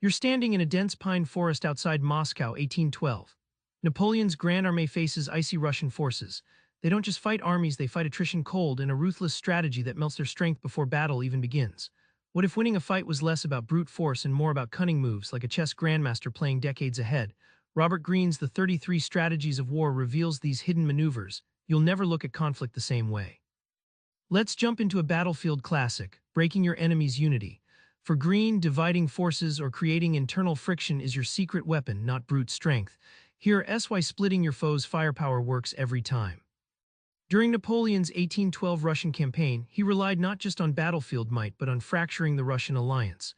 You're standing in a dense pine forest outside Moscow, 1812. Napoleon's Grand Armée faces icy Russian forces. They don't just fight armies, they fight attrition cold in a ruthless strategy that melts their strength before battle even begins. What if winning a fight was less about brute force and more about cunning moves, like a chess grandmaster playing decades ahead? Robert Greene's The 33 Strategies of War reveals these hidden maneuvers. You'll never look at conflict the same way. Let's jump into a battlefield classic, breaking your enemy's unity. For Greene, dividing forces or creating internal friction is your secret weapon, not brute strength. Here's why splitting your foe's firepower works every time. During Napoleon's 1812 Russian campaign, he relied not just on battlefield might but on fracturing the Russian alliance.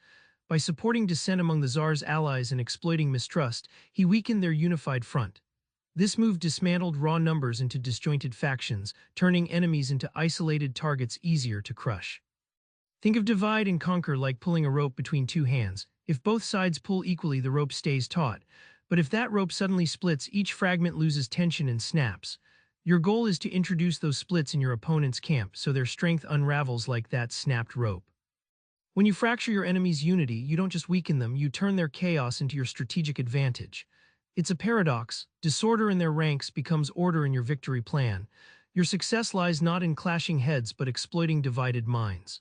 By supporting dissent among the Tsar's allies and exploiting mistrust, he weakened their unified front. This move dismantled raw numbers into disjointed factions, turning enemies into isolated targets easier to crush. Think of divide and conquer like pulling a rope between two hands. If both sides pull equally, the rope stays taut. But if that rope suddenly splits, each fragment loses tension and snaps. Your goal is to introduce those splits in your opponent's camp so their strength unravels like that snapped rope. When you fracture your enemy's unity, you don't just weaken them, you turn their chaos into your strategic advantage. It's a paradox. Disorder in their ranks becomes order in your victory plan. Your success lies not in clashing heads but exploiting divided minds.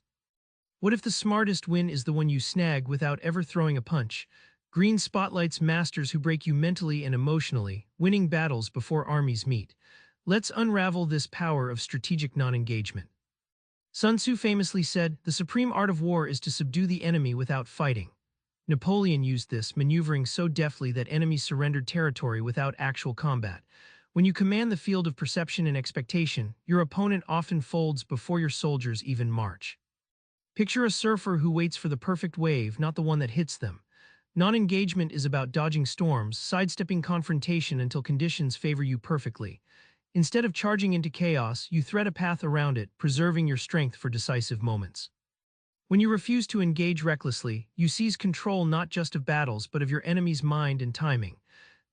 What if the smartest win is the one you snag without ever throwing a punch? Greene spotlights masters who break you mentally and emotionally, winning battles before armies meet. Let's unravel this power of strategic non-engagement. Sun Tzu famously said, "The supreme art of war is to subdue the enemy without fighting." Napoleon used this, maneuvering so deftly that enemies surrendered territory without actual combat. When you command the field of perception and expectation, your opponent often folds before your soldiers even march. Picture a surfer who waits for the perfect wave, not the one that hits them. Non-engagement is about dodging storms, sidestepping confrontation until conditions favor you perfectly. Instead of charging into chaos, you thread a path around it, preserving your strength for decisive moments. When you refuse to engage recklessly, you seize control not just of battles but of your enemy's mind and timing.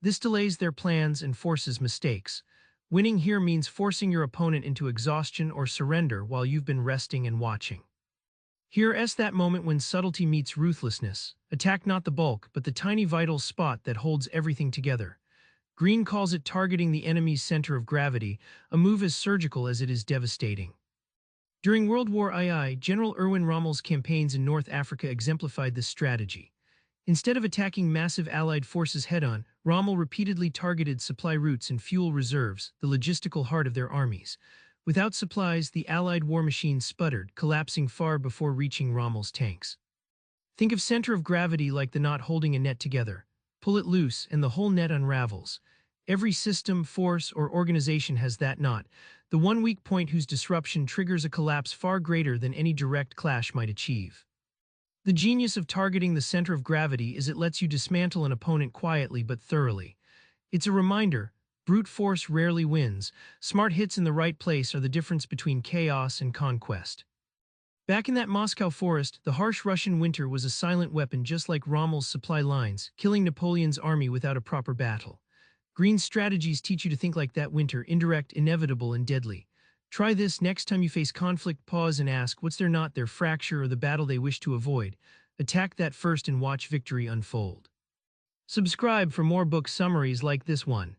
This delays their plans and forces mistakes. Winning here means forcing your opponent into exhaustion or surrender while you've been resting and watching. Here's that moment when subtlety meets ruthlessness. Attack not the bulk, but the tiny vital spot that holds everything together. Greene calls it targeting the enemy's center of gravity, a move as surgical as it is devastating. During World War II, General Erwin Rommel's campaigns in North Africa exemplified this strategy. Instead of attacking massive Allied forces head-on, Rommel repeatedly targeted supply routes and fuel reserves, the logistical heart of their armies. Without supplies, the Allied war machine sputtered, collapsing far before reaching Rommel's tanks. Think of center of gravity like the knot holding a net together. Pull it loose, and the whole net unravels. Every system, force, or organization has that knot, the one weak point whose disruption triggers a collapse far greater than any direct clash might achieve. The genius of targeting the center of gravity is it lets you dismantle an opponent quietly but thoroughly. It's a reminder, brute force rarely wins. Smart hits in the right place are the difference between chaos and conquest. Back in that Moscow forest, the harsh Russian winter was a silent weapon just like Rommel's supply lines, killing Napoleon's army without a proper battle. Greene's strategies teach you to think like that winter, indirect, inevitable, and deadly. Try this next time you face conflict. Pause and ask, what's their knot, their fracture, or the battle they wish to avoid? Attack that first and watch victory unfold. Subscribe for more book summaries like this one.